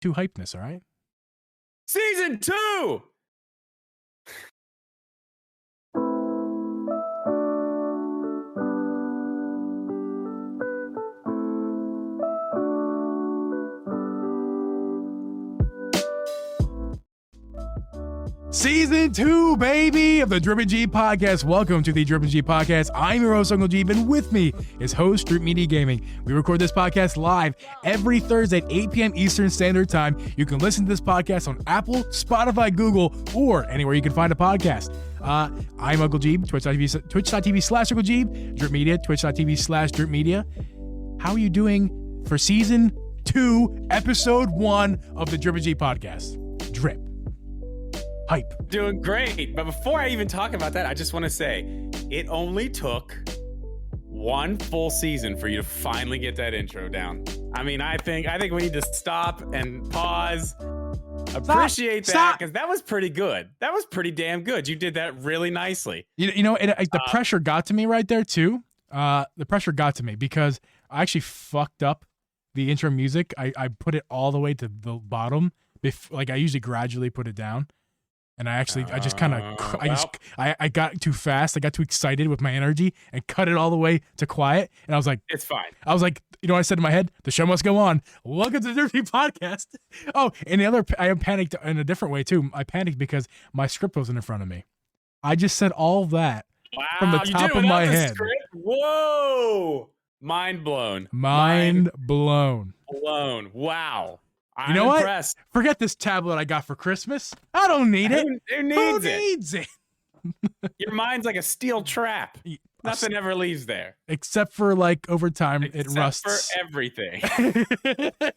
too hypeness, all right? Season 2! Season 2, baby, of the Drip and Geeb Podcast. Welcome to the Drip and Geeb Podcast. I'm your host, Uncle Geeb, and with me is host Drip Media Gaming. We record this podcast live every Thursday at 8 p.m. Eastern Standard Time. You can listen to this podcast on Apple, Spotify, Google, or anywhere you can find a podcast. I'm Uncle Geeb, twitch.tv/Uncle Geeb, Drip Media, twitch.tv/Drip Media. How are you doing for Season 2, Episode 1 of the Drip and Geeb Podcast? Drip. Hype. Doing great. But before I even talk about that, I just want to say it only took one full season for you to finally get that intro down. I mean, I think we need to stop and pause. Appreciate that, because that was pretty good. That was pretty damn good. You did that really nicely. You know, the pressure got to me right there too. The pressure got to me because I actually fucked up the intro music. I put it all the way to the bottom. Like I usually gradually put it down. And I got too fast. I got too excited with my energy and cut it all the way to quiet. And I was like, it's fine. I was like, you know what I said in my head? The show must go on. Welcome to the Dirty Podcast. Oh, and I panicked in a different way too. I panicked because my script wasn't in front of me. I just said all that from the top of my head. Script? Whoa. Mind blown. Mind blown. Wow. You know impressed. What? Forget this tablet I got for Christmas. I don't need it. Who needs it? Your mind's like a steel trap. Nothing ever leaves there. Except for like over time, it rusts. For everything.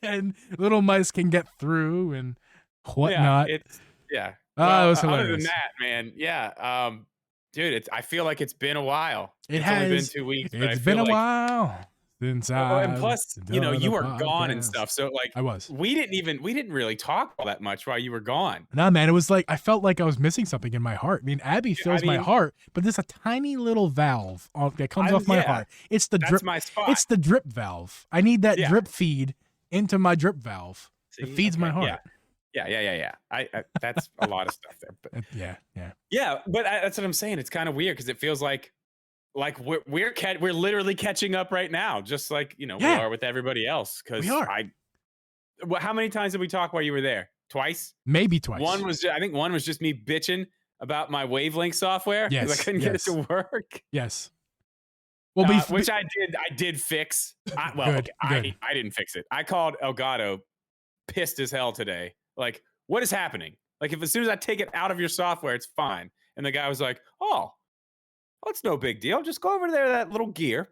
And little mice can get through and whatnot. Yeah. Well, it was hilarious. Other than that, man, yeah. Dude, I feel like it's been a while. It's only been 2 weeks. It's been a while. And plus, you were gone and stuff. So like, I was. We didn't really talk all that much while you were gone. Nah, man, it was like I felt like I was missing something in my heart. I mean, Abby fills my heart, but there's a tiny little valve that comes off my heart. It's the drip. That's my spot. It's the drip valve. I need that drip feed into my drip valve. It feeds my heart. Yeah. That's a lot of stuff there. But yeah. But that's what I'm saying. It's kind of weird because it feels like we're literally catching up right now, just like we are with everybody else. Because how many times did we talk while you were there? Twice? Maybe twice. I think one was just me bitching about my wavelength software because I couldn't get it to work. Yes. Well, which I did fix. I didn't fix it. I called Elgato, pissed as hell today. Like, what is happening? Like, if as soon as I take it out of your software, it's fine. And the guy was like, oh, it's no big deal. Just go over there to that little gear,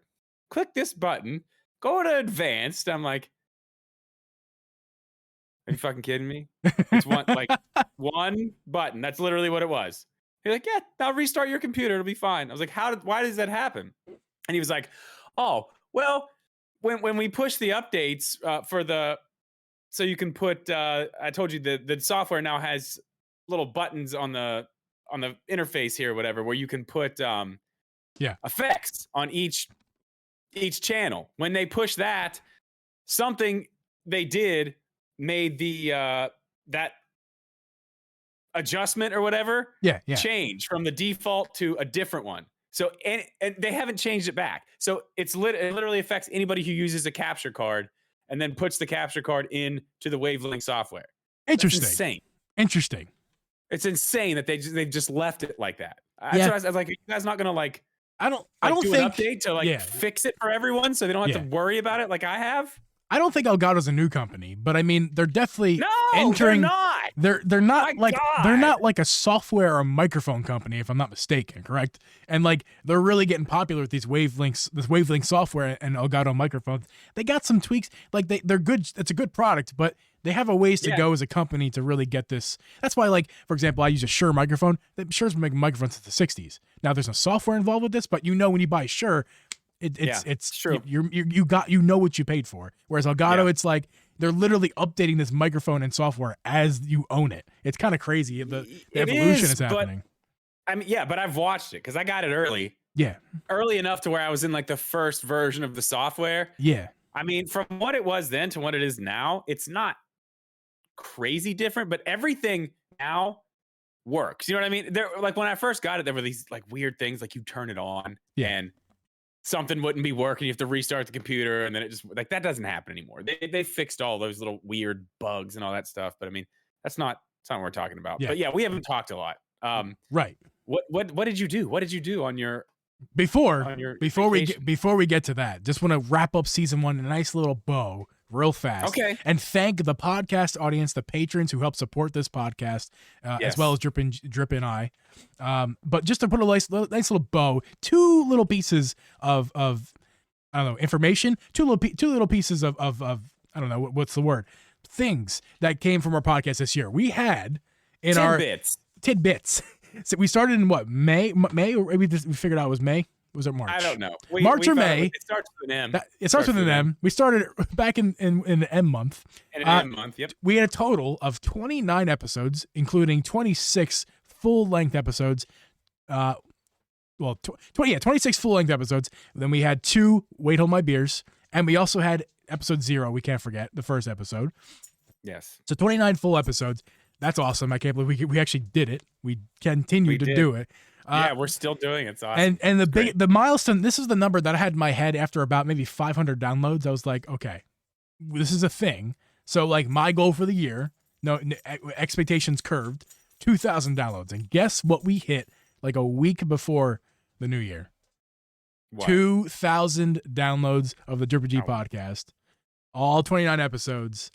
click this button, go to advanced. I'm like, are you fucking kidding me? It's one button. That's literally what it was. He's like, yeah, now restart your computer. It'll be fine. I was like, why does that happen? And he was like, oh, well, when we push the updates so you can put, I told you the software now has little buttons on the interface here or whatever, where you can put effects on each channel. When they push that, something they did made the that adjustment or whatever change from the default to a different one. So and they haven't changed it back. So it literally affects anybody who uses a capture card and then puts the capture card into the Wavelength software. Interesting. That's insane. Interesting. It's insane that they've just left it like that. So I was like, you guys not gonna like? I don't do think an update to fix it for everyone so they don't have to worry about it like I have. I don't think Elgato's a new company, but I mean they're definitely entering. They're not. They're not they're not like a software or microphone company, if I'm not mistaken, correct? And like they're really getting popular with these this Wavelength software and Elgato microphones. They got some tweaks. Like they're good. It's a good product, but they have a ways to go as a company to really get this. That's why, like, for example, I use a Shure microphone. Shure's been making microphones since the 60s. Now there's no software involved with this, but when you buy Shure, it's true. You know what you paid for. Whereas Elgato, it's like they're literally updating this microphone and software as you own it. It's kind of crazy. The evolution is happening. But I've watched it because I got it early. Yeah. Early enough to where I was in like the first version of the software. Yeah. I mean, from what it was then to what it is now, it's not crazy different, but everything now works. You know what I mean? There, like when I first got it, there were these like weird things, like you turn it on and something wouldn't be working. You have to restart the computer, and then it just like that doesn't happen anymore. They fixed all those little weird bugs and all that stuff. But I mean, that's not what we're talking about. Yeah. But yeah, we haven't talked a lot. Right. What did you do? What did you do on your before vacation? we get to that? Just want to wrap up season 1 in a nice little bow, real fast. Okay. And thank the podcast audience, the patrons who help support this podcast, as well as Drip and I. But just to put a nice little bow, 2 little pieces of I don't know, information, 2 little pieces of I don't know what's the word, things that came from our podcast this year. We had in tidbits. So we started in what, May, or maybe we figured out it was May. Was it March? I don't know. March or May. It starts with an M. It starts with an M. We started back in the M month. In an M month, yep. We had a total of 29 episodes, including 26 full-length episodes. 26 full-length episodes. Then we had 2 Wait Hold My Beers, and we also had episode 0. We can't forget the first episode. Yes. So 29 full episodes. That's awesome. I can't believe we actually did it. We continue to do it. Yeah, we're still doing it. It's awesome. And the milestone, this is the number that I had in my head after about maybe 500 downloads. I was like, okay, this is a thing. So like my goal for the year, expectations curved, 2,000 downloads. And guess what we hit like a week before the new year? What? 2,000 downloads of the Drip and Geeb podcast. All 29 episodes.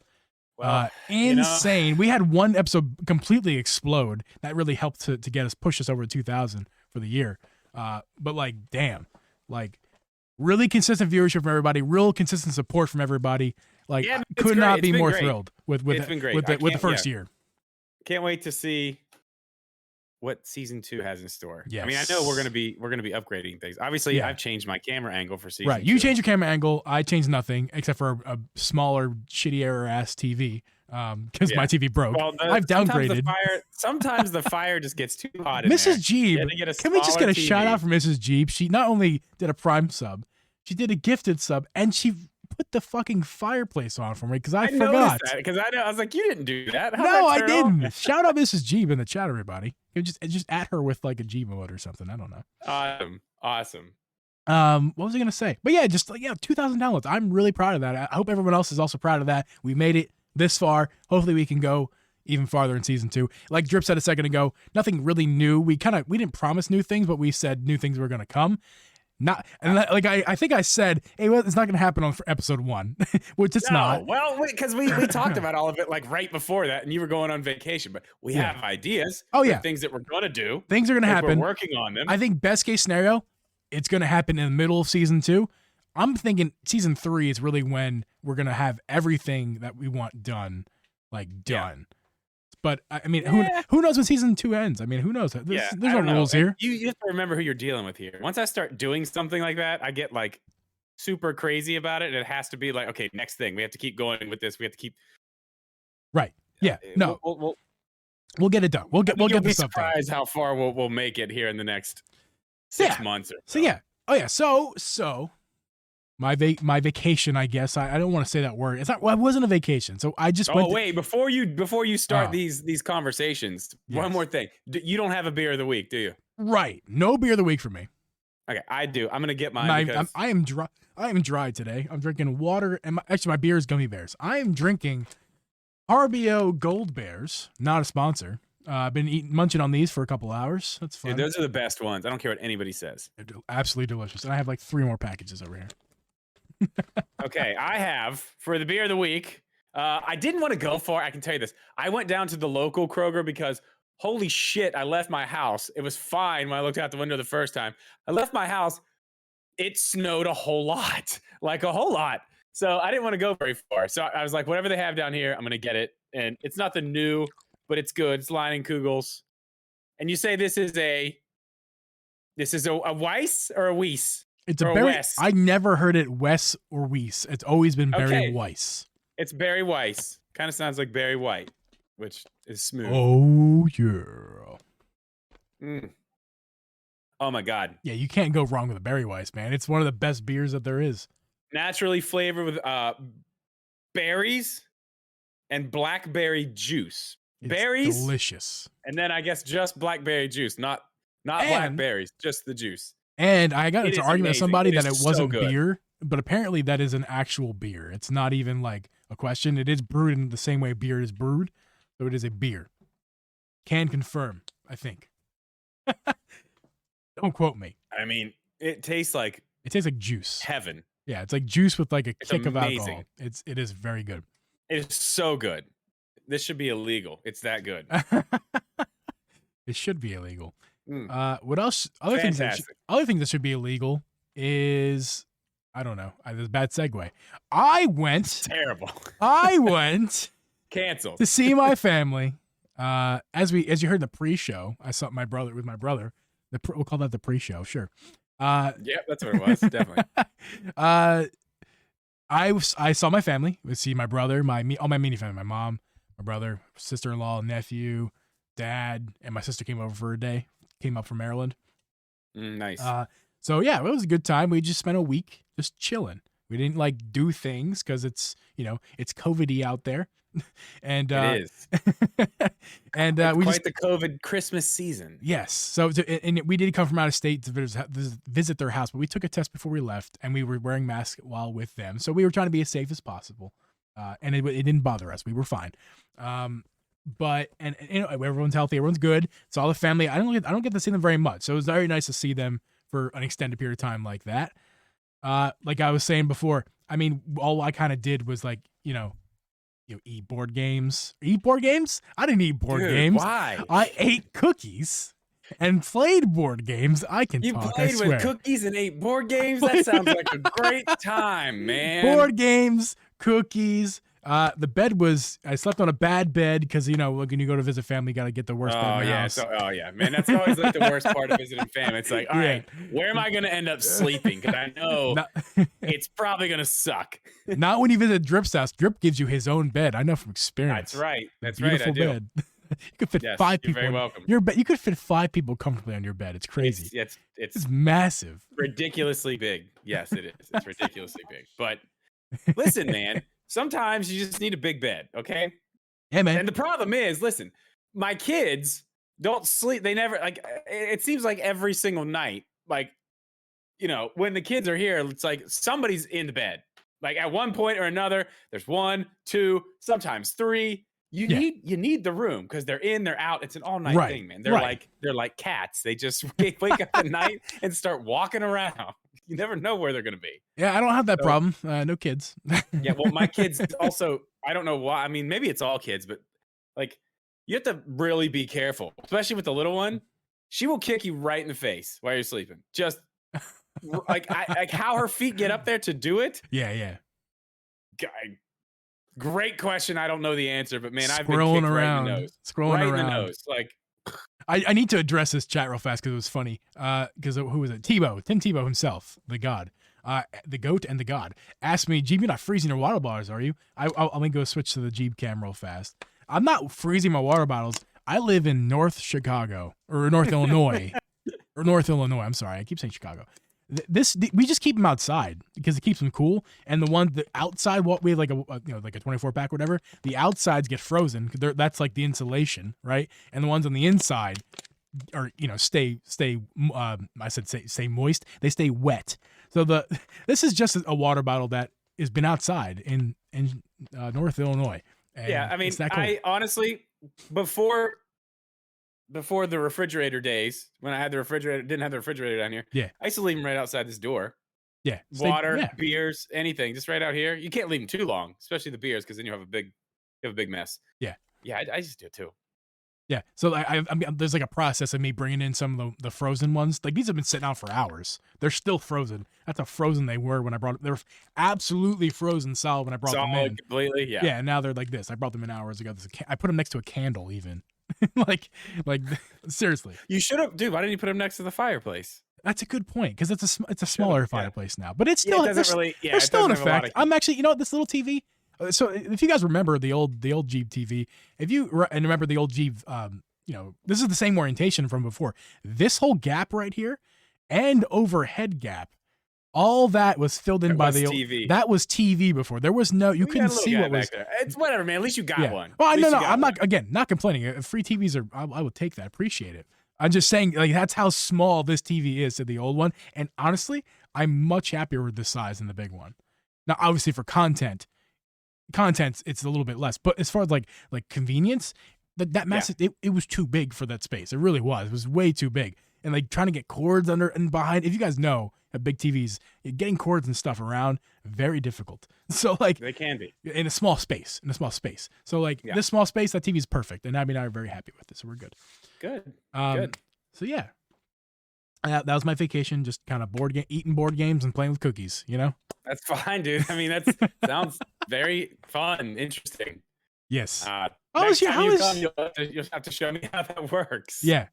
Well, insane. We had one episode completely explode. That really helped to get us, push us over to 2,000 for the year. But like, damn, like really consistent viewership from everybody, real consistent support from everybody. Like, could not be more thrilled with the first year. Can't wait to see what season 2 has in store. Yes. I mean, I know we're gonna be upgrading things. Obviously, I've changed my camera angle for season 2. Right, you changed your camera angle. I changed nothing except for a smaller, shittier ass TV. Because my TV broke. Well, I've downgraded. Sometimes the fire just gets too hot. Mrs. Geeb, can we just get a shout out for Mrs. Geeb? She not only did a Prime sub, she did a gifted sub, and she put the fucking fireplace on for me because I forgot. Because I was like, you didn't do that. No, I didn't. Shout out Mrs. Geeb in the chat, everybody. Just at her with like a G mode or something. I don't know. Awesome. What was I gonna say? But yeah, just 2,000 downloads. I'm really proud of that. I hope everyone else is also proud of that. We made it this far. Hopefully we can go even farther in season 2. Like Drip said a second ago, nothing really new. We didn't promise new things, but we said new things were gonna come. I think I said, hey, well, it's not gonna happen on episode 1, which it's not. Well, because we talked about all of it like right before that, and you were going on vacation, but we have ideas. Oh yeah, things that we're gonna do. Things are gonna happen. We're working on them. I think best case scenario, it's gonna happen in the middle of season 2. I'm thinking season 3 is really when we're gonna have everything that we want done. Yeah. But I mean, who knows when season 2 ends? I mean, who knows? There's no rules here. You have to remember who you're dealing with here. Once I start doing something like that, I get like super crazy about it. And it has to be like, okay, next thing. We have to keep going with this. We have to keep. Right. Yeah. No. We'll get it done. We'll get this up. Surprised how far we'll make it here in the next 6 months or so. So yeah. Oh yeah. So my vacation, I guess. I don't want to say that word. It's not. Well, it wasn't a vacation. So I just went. Wait, before you start these conversations, one more thing. You don't have a beer of the week, do you? Right. No beer of the week for me. Okay, I do. I'm gonna get mine. I am dry. I am dry today. I'm drinking water, and my beer is gummy bears. I am drinking RBO Gold Bears. Not a sponsor. I've been munching on these for a couple hours. That's fun. Dude, those are the best ones. I don't care what anybody says. They're absolutely delicious, and I have like 3 more packages over here. Okay, I have for the beer of the week. I didn't want to go far. I can tell you this. I went down to the local Kroger because holy shit, I left my house. It was fine when I looked out the window the first time. I left my house. It snowed a whole lot, like a whole lot. So I didn't want to go very far. So I was like, whatever they have down here, I'm going to get it. And it's nothing new, but it's good. It's Leinenkugels. And you say this is a Weiss or a Weiss? It's a Barry. I never heard it Wes or Weiss. It's always been Barry Weiss. It's Barry Weiss. Kind of sounds like Barry White, which is smooth. Oh yeah. Oh my God. Yeah, you can't go wrong with a Barry Weiss, man. It's one of the best beers that there is. Naturally flavored with berries and blackberry juice. It's Berries, delicious. and then I guess just blackberry juice, not blackberries, just the juice. And I got It into is an argument with amazing. somebody It that is it wasn't so good. beer, but apparently that is an actual beer. It's not even like a question. It is brewed in the same way beer is brewed, so it is a beer. Can confirm, I think. Don't quote me. I mean, it tastes like juice. heaven. Yeah, it's like juice with like a kick of alcohol. amazing. It is very good. It is so good. This should be illegal. It's that good. It should be illegal. Mm. What else? Other things that should be illegal is, I don't know. This is a bad segue. Terrible. I went Canceled. to see my family. As you heard in the pre-show, I saw my brother. We'll call that the pre-show, sure. Yeah, that's what it was. Definitely. I saw my family. We see my brother, all my mini family, my mom, my brother, sister-in-law, nephew, dad, and my sister came over for a day. Came up from Maryland. Nice. So yeah, it was a good time. We just spent a week just chilling. We didn't like do things because it's COVID-y out there. And it is. And it's we quite the COVID Christmas season. Yes. So and we did come from out of state to visit their house, but we took a test before we left, and we were wearing masks while with them. So we were trying to be as safe as possible, and it didn't bother us. We were fine. But everyone's healthy, everyone's good. So all the family, I don't get to see them very much. So it was very nice to see them for an extended period of time like that. Like I was saying before, I mean, all I kind of did was like, eat board games. Eat board games? I didn't eat board games. Why? I ate cookies and played board games. I You talk, played I swear. with cookies and ate board games? That sounds like a great time, man. Board games, cookies. The bed I slept on a bad bed because, when you go to visit family, you got to get the worst bed in the house. Man, that's always like the worst part of visiting family. It's like, all right, where am I going to end up sleeping? Because I know it's probably going to suck. Not when you visit Drip's house. Drip gives you his own bed. I know from experience. That's right. That's Beautiful right. I do. bed. You could fit 5 people. You're very welcome. Your bed. You could fit 5 people comfortably on your bed. It's crazy. It's massive. Ridiculously big. Yes, it is. It's ridiculously big. But listen, man. Sometimes you just need a big bed, okay? Yeah, man. And the problem is, listen, my kids don't sleep. They never, it seems like every single night, when the kids are here, it's like somebody's in the bed. Like at one point or another, there's 1, 2, sometimes 3. You need the room because they're in, they're out. It's an all night thing, man. They're like cats. They just wake up at night and start walking around. You never know where they're going to be. Yeah, I don't have that problem. No kids. Yeah, well, my kids also, I don't know why. I mean, maybe it's all kids, but you have to really be careful, especially with the little one. She will kick you right in the face while you're sleeping. Just like how her feet get up there to do it. Yeah. Great question. I don't know the answer, but man, I've been scrolling kicked around, right in the nose. scrolling right around. in the nose. I need to address this chat real fast because it was funny. Because who was it? Tim Tebow himself, the god, the goat and the god, asked me, "Geeb, you're not freezing your water bottles, are you?" Let me go switch to the Geeb cam real fast. I'm not freezing my water bottles. I live in North Chicago or North Illinois, or North Illinois. I'm sorry, I keep saying Chicago. We just keep them outside because it keeps them cool. And the outside, we have like a 24 pack, or whatever. The outsides get frozen because that's like the insulation, right? And the ones on the inside are stay stay moist. They stay wet. So this is just a water bottle that has been outside in North Illinois. And yeah, I mean, I honestly before the refrigerator days, when I had the refrigerator, didn't have the refrigerator down here. Yeah, I used to leave them right outside this door. Yeah, Water, beers, anything, just right out here. You can't leave them too long, especially the beers, because then you have a big mess. Yeah, I just do it too. Yeah, so I mean, there's like a process of me bringing in some of the frozen ones. Like these have been sitting out for hours. They're still frozen. That's how frozen they were when I brought them. They were absolutely frozen solid when I brought them in. Completely, yeah. Yeah, and now they're like this. I brought them in hours ago. I put them next to a candle even. like seriously. You should have, dude. Why didn't you put them next to the fireplace? That's a good point because it's a smaller fireplace now, but it's still it doesn't really. Yeah, there's still an effect. I'm actually this little TV. So if you guys remember the old Geeb TV, if you remember the old Geeb, this is the same orientation from before. This whole gap right here and overhead gap All that was filled in That by was the TV. That was TV before. There was no, you We got couldn't a little see guy what was back there. It's whatever, man. At least you got one. Well, At no, least no, you got I'm one. not, again, not complaining. Free TVs I would take that. Appreciate it. I'm just saying, like, that's how small this TV is to the old one. And honestly, I'm much happier with this size than the big one. Now, obviously, for content, it's a little bit less. But as far as like convenience, that massive, it was too big for that space. It really was. It was way too big. And like trying to get cords under and behind. If you guys know, at big TVs, getting cords and stuff around, very difficult. So like They can be. in a small space. So like this small space, that TV is perfect. And Abby and I are very happy with it. So we're good. Good. Good. So yeah, that was my vacation. Just kind of eating board games and playing with cookies. You know. That's fine, dude. I mean, that sounds very fun, interesting. Yes. Next time you come, you'll have to show me how that works. Yeah.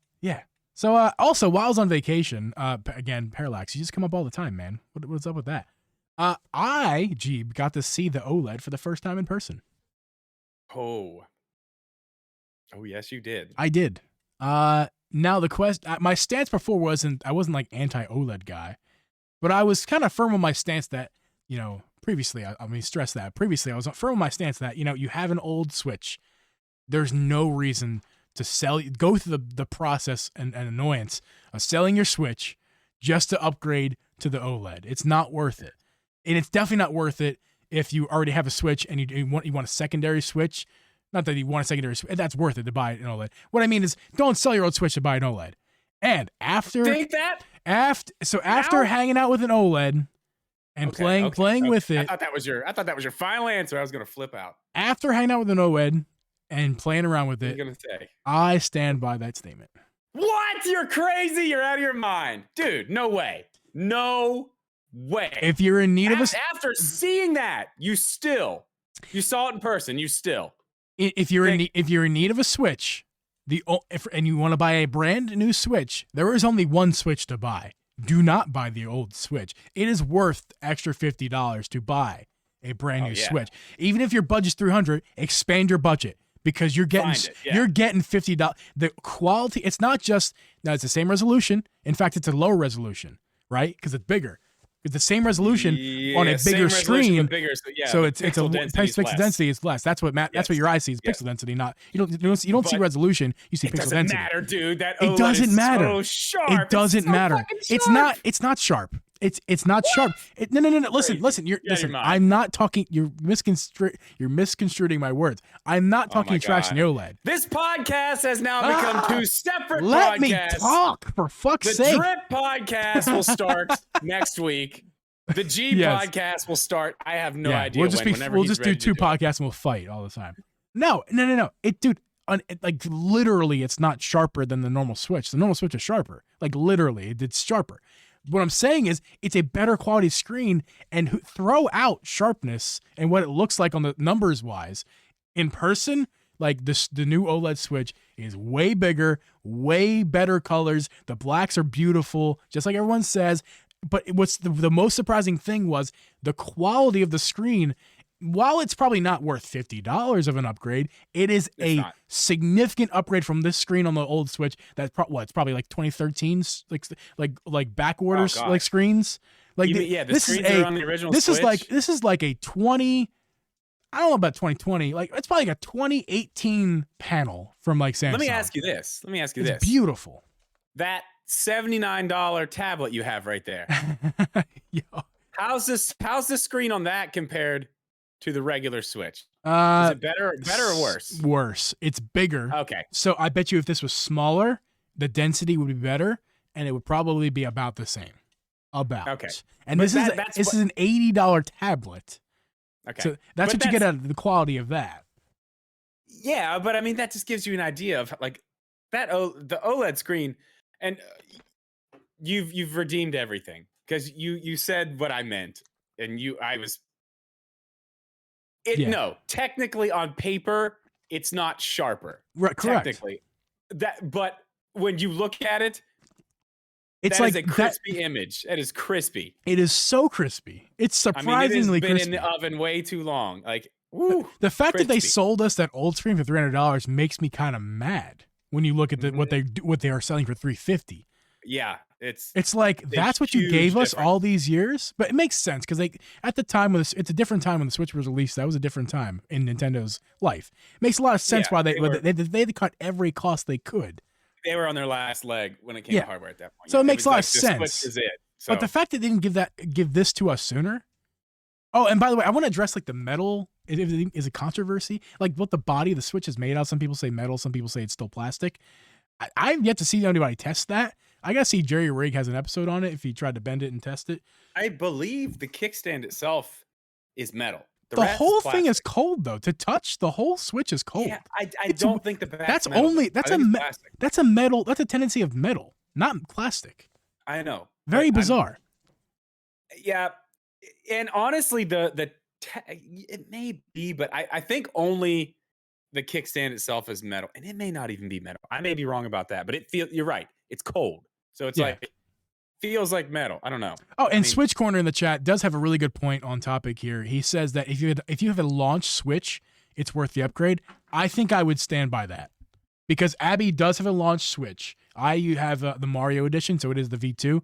So also while I was on vacation, again, Parallax, you just come up all the time, man. What's up with that? Geeb, got to see the OLED for the first time in person. Oh, yes, you did. I did. Now my stance before I wasn't like anti-OLED guy, but I was kind of firm on my stance that, previously, I mean, stress that previously I was firm on my stance that, you have an old Switch. There's no reason to go through the process and annoyance of selling your Switch just to upgrade to the OLED. It's not worth it. And it's definitely not worth it if you already have a Switch and you want a secondary Switch. Not that you want a secondary Switch. That's worth it to buy an OLED. What I mean is, don't sell your old Switch to buy an OLED. And after hanging out with an OLED and playing with it, I thought that was your final answer. I was gonna flip out. After hanging out with an OLED and playing around with it, I stand by that statement. What? You're crazy. You're out of your mind. Dude, no way. No way. If you're in need of after seeing that, you saw it in person, if you're in need of a Switch, and you want to buy a brand new Switch, there is only one Switch to buy. Do not buy the old Switch. It is worth extra $50 to buy a brand new Switch. Even if your budget's $300, expand your budget. Because you're getting $50. The quality, it's not just now. It's the same resolution. In fact, it's a lower resolution, right? Because it's bigger. It's the same resolution on a bigger screen. So it's pixel density is less. That's what that's what your eye sees. Pixel density, not you don't see resolution. You see pixel density. It doesn't matter, dude. It doesn't matter. So sharp. It doesn't matter. It's not sharp. It's not sharp. No. Listen. I'm not talking. You're misconstruing my words. I'm not talking trash in OLED. This podcast has now become two separate podcasts. Let me talk, for fuck's sake. The Drip podcast will start next week. The G podcast will start. I have no idea. We'll just do two podcasts and we'll fight all the time. No. Like literally, it's not sharper than the normal Switch. The normal Switch is sharper. Like literally, it's sharper. What I'm saying is it's a better quality screen, and throw out sharpness and what it looks like on the numbers wise. In person, like the new OLED Switch is way bigger, way better colors. The blacks are beautiful, just like everyone says. But what's the most surprising thing was the quality of the screen. While it's probably not worth $50 of an upgrade, it's a significant upgrade from this screen on the old Switch. That's it's probably like 2013, like back orders, like screens. Like the screens are on the original Switch. This is like a 20. I don't know about 2020. Like it's probably like a 2018 panel from like Samsung. Let me ask you this. It's beautiful. That $79 tablet you have right there. Yo. How's the screen on that compared to the regular Switch? Is it better or worse? Worse. It's bigger. Okay. So I bet you if this was smaller, the density would be better, and it would probably be about the same. Okay. And this is an $80 tablet. Okay. So that's what you get out of the quality of that. Yeah, but I mean that just gives you an idea of like the OLED screen, and you've redeemed everything because you said what I meant, and no, technically on paper, it's not sharper. Right, correct. Technically. But when you look at it, it's that is a crispy image. It is crispy. It is so crispy. It's surprisingly crispy. It's been in the oven way too long. Like, woo, the fact that they sold us that old screen for $300 makes me kind of mad when you look at what they are selling for $350. Yeah, It's like a that's what you huge gave us difference. all these years, but it makes sense because like at the time when it's a different time when the Switch was released. That was a different time in Nintendo's life. It makes a lot of sense Yeah, why they were they had to cut every cost they could. on their last leg when it came to Yeah, hardware at that point. so Yeah, it it makes a was lot of like the Switch sense. is it. But the So fact that they didn't give this to us sooner. Oh, and by the way, I want to address like the metal is a controversy. Like what the body of the Switch is made out. Some people say metal, some people say it's still plastic. I've yet to see anybody test that. I gotta see Jerry Rig has an episode on it if he tried to bend it and test it. I believe the kickstand itself is metal. The The rest is whole thing is plastic. cold though. To touch, the whole Switch is cold. Yeah, I It's don't think the back's that's metal, only though. I think it's plastic. that's a metal. That's a tendency of metal, not plastic. I know. Very but bizarre. Yeah, and honestly, it may be, but I think only the kickstand itself is metal, and it may not even be metal. I may be wrong about that, but you're right. It's cold, so it's Yeah. like feels like metal. I don't know. Oh, and Switch Corner in the chat does have a really good point on topic here. He says that if you have a launch Switch, it's worth the upgrade. I think I would stand by that because Abby does have a launch Switch. You have the Mario edition, so it is the V2.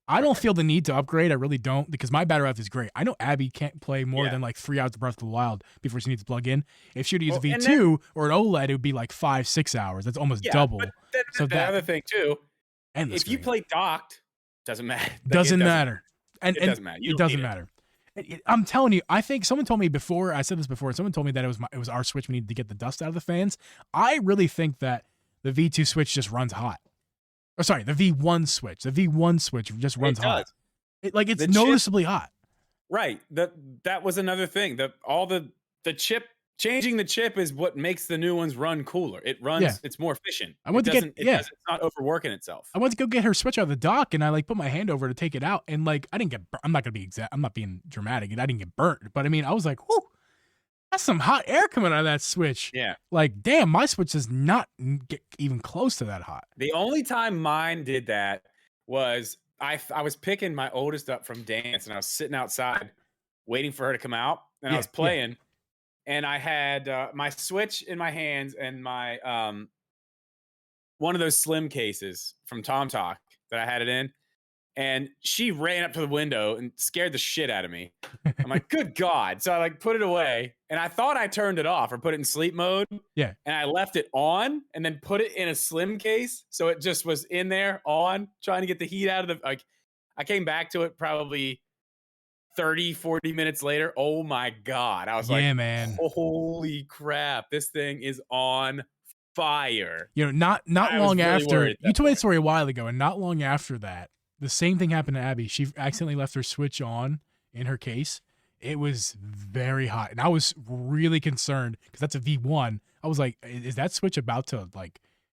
I don't feel the need to upgrade. I really don't because my battery life is great. I know Abby can't play more than like 3 hours of Breath of the Wild before she needs to plug in. If she were to use a V2 or an OLED, it would be like 5-6 hours. That's almost double. But so the other thing too, if you play docked, doesn't matter. Doesn't matter. And it doesn't matter. It doesn't matter. I'm telling you, I think someone told me before. I said this before. Someone told me that it was our Switch. We needed to get the dust out of the fans. I really think that the V2 Switch just runs hot. Or sorry, the V1 Switch. The V1 Switch just runs hot. It's noticeably hot. Right. That was another thing. The chip changing the chip is what makes the new ones run cooler. It runs. Yeah. It's more efficient. It's not overworking itself. I went to go get her Switch out of the dock, and I put my hand over to take it out, and I didn't get. I'm not gonna be exact. I'm not being dramatic, and I didn't get burnt. But I mean, I was like, whoo. That's some hot air coming out of that Switch. Yeah. Damn, my Switch does not get even close to that hot. The only time mine did that was I was picking my oldest up from dance, and I was sitting outside waiting for her to come out, and I was playing, and I had my Switch in my hands and my one of those slim cases from Tom Talk that I had it in. And she ran up to the window and scared the shit out of me. I'm like, good God. So I put it away and I thought I turned it off or put it in sleep mode. Yeah. And I left it on and then put it in a slim case. So it just was in there on trying to get the heat out of I came back to it probably 30, 40 minutes later. Oh my God. I was like, man. Holy crap. This thing is on fire. Not long after. You told me the story a while ago, and not long after that, the same thing happened to Abby. She accidentally left her Switch on in her case. It was very hot. And I was really concerned because that's a V1. I was like, is that Switch about to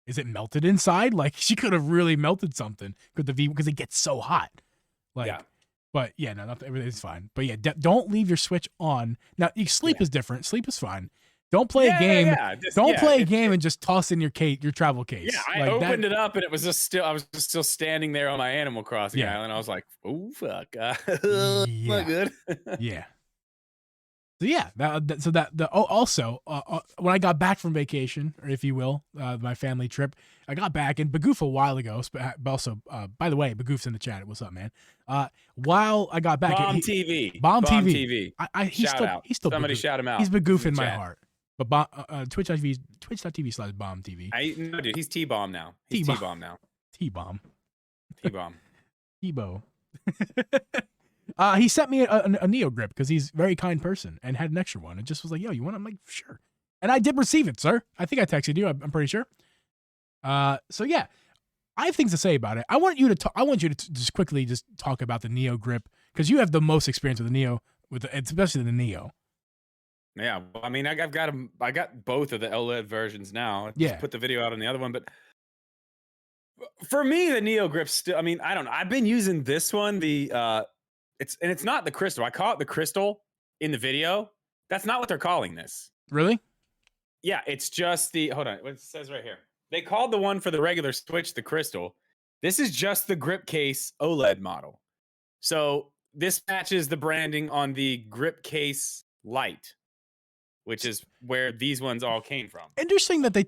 is it melted inside? She could have really melted something because it gets so hot. But yeah, no, everything's fine. But yeah, don't leave your Switch on. Now, sleep is different. Sleep is fine. Don't play a game. Don't play a game and just toss in your travel case. Yeah, I opened it up and it was I was just still standing there on my Animal Crossing island. I was like, oh fuck, not good. Yeah. So yeah, also when I got back from vacation, or if you will, my family trip, I got back and Bagoof a while ago. But also, by the way, Bagoof's in the chat. What's up, man? While I got back, Bomb TV. He's still somebody Bagoof. shout him out. He's Bagoof in my heart. But Twitch.tv/bomb TV. No, dude, he's T-Bomb now. He's T-Bomb now. T-Bomb. T-Bomb. T-Bo. He sent me a Neo grip because he's a very kind person and had an extra one. And just was like, yo, you want it? I'm like, sure. And I did receive it, sir. I think I texted you. I'm pretty sure. So yeah, I have things to say about it. I want you to just quickly just talk about the Neo grip because you have the most experience with the Neo, especially the Neo. Yeah, well, I mean, I got both of the OLED versions now. I just put the video out on the other one, but for me, the Neo grip still. I mean, I don't know. I've been using this one. It's not the crystal. I call it the crystal in the video. That's not what they're calling this. Really? Yeah, it's just hold on. What it says right here. They called the one for the regular Switch the crystal. This is just the grip case OLED model. So this matches the branding on the grip case Lite, which is where these ones all came from. Interesting that they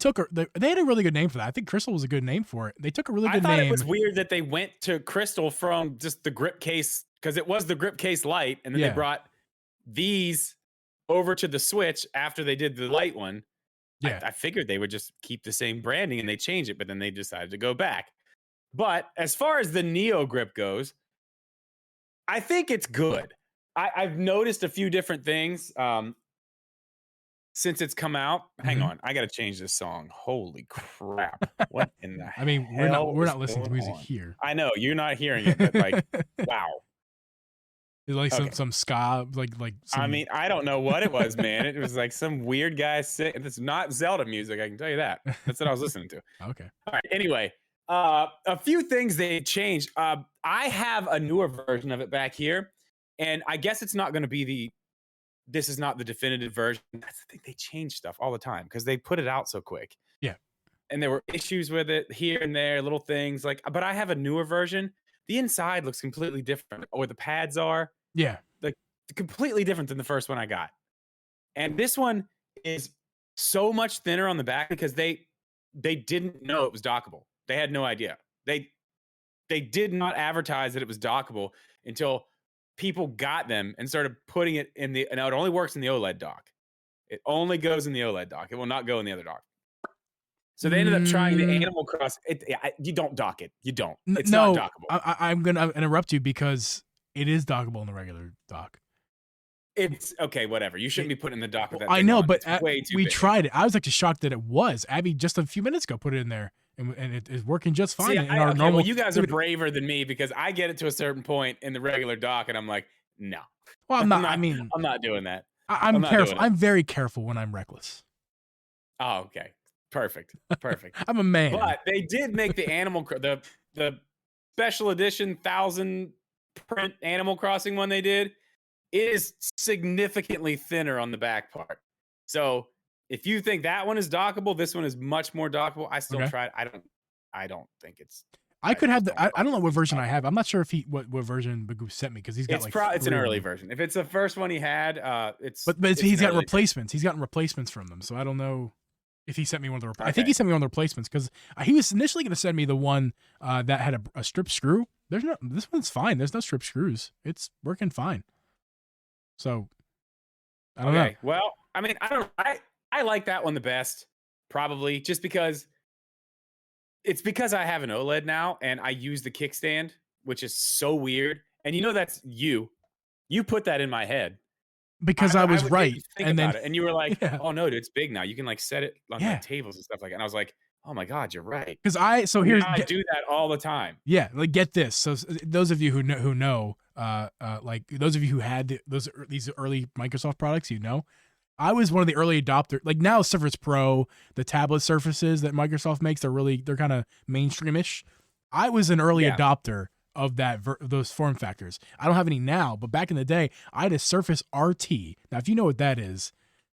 had a really good name for that. I think Crystal was a good name for it. They took a really good name. I thought it was weird that they went to Crystal from just the grip case, because it was the grip case light, and then they brought these over to the Switch after they did the light one. Yeah, I figured they would just keep the same branding and they changed it, but then they decided to go back. But as far as the Neo grip goes, I think it's good. I've noticed a few different things since it's come out. Hang on, I got to change this song. Holy crap! What in the I mean, hell we're not listening to music here. I know you're not hearing it, but like, wow. It's like some ska, like. I mean, I don't know what it was, man. It was like some weird guy singing. It's not Zelda music, I can tell you that. That's what I was listening to. Okay. All right. Anyway, a few things they changed. I have a newer version of it back here, and I guess it's not going to be this is not the definitive version. That's the thing. They change stuff all the time because they put it out so quick. Yeah. And there were issues with it here and there, little things like, but I have a newer version. The inside looks completely different, or the pads are. Yeah. Like completely different than the first one I got. And this one is so much thinner on the back because they didn't know it was dockable. They had no idea. They did not advertise that it was dockable until people got them and started putting it in the, and now it only works in the OLED dock. It only goes in the OLED dock. It will not go in the other dock. So they ended up trying the Animal Cross. You don't dock it. You don't. It's not dockable. I'm going to interrupt you because it is dockable in the regular dock. It's okay, whatever. You shouldn't be putting in the dock with that. I know, on. but we tried it. I was actually shocked that it was. Abby just a few minutes ago put it in there, and it is working just fine. See, normal. Well, you guys are braver than me because I get it to a certain point in the regular dock, and I'm like, no. Well, I'm not. I'm not doing that. I'm careful. I'm very careful when I'm reckless. Oh, okay. Perfect. I'm a man. But they did make the the special edition 1000 print Animal Crossing one they did is significantly thinner on the back part. So if you think that one is dockable, this one is much more dockable. I still tried. I don't think it's. I could have I don't know what version I have. I'm not sure if what version Bagoo sent me because he's got it's an early version. If it's the first one he had, it's. But he's got replacements. He's gotten replacements from them, so I don't know. If he sent me one of the, I think he sent me one of the replacements because he was initially going to send me the one that had a strip screw. This one's fine. There's no strip screws. It's working fine. So I don't know. Well, I mean, I like that one the best, probably just because I have an OLED now and I use the kickstand, which is so weird. And that's you put that in my head. Because I was right, and you were like, "Oh no, dude, it's big now. You can set it on tables and stuff like that." And I was like, "Oh my god, you're right." Because I do that all the time. Yeah, get this. So those of you who know, like those of you who had these early Microsoft products, I was one of the early adopters. Like now, Surface Pro, the tablet surfaces that Microsoft makes, they're kind of mainstreamish. I was an early adopter of those form factors. I don't have any now, but back in the day, I had a Surface RT. Now, if you know what that is,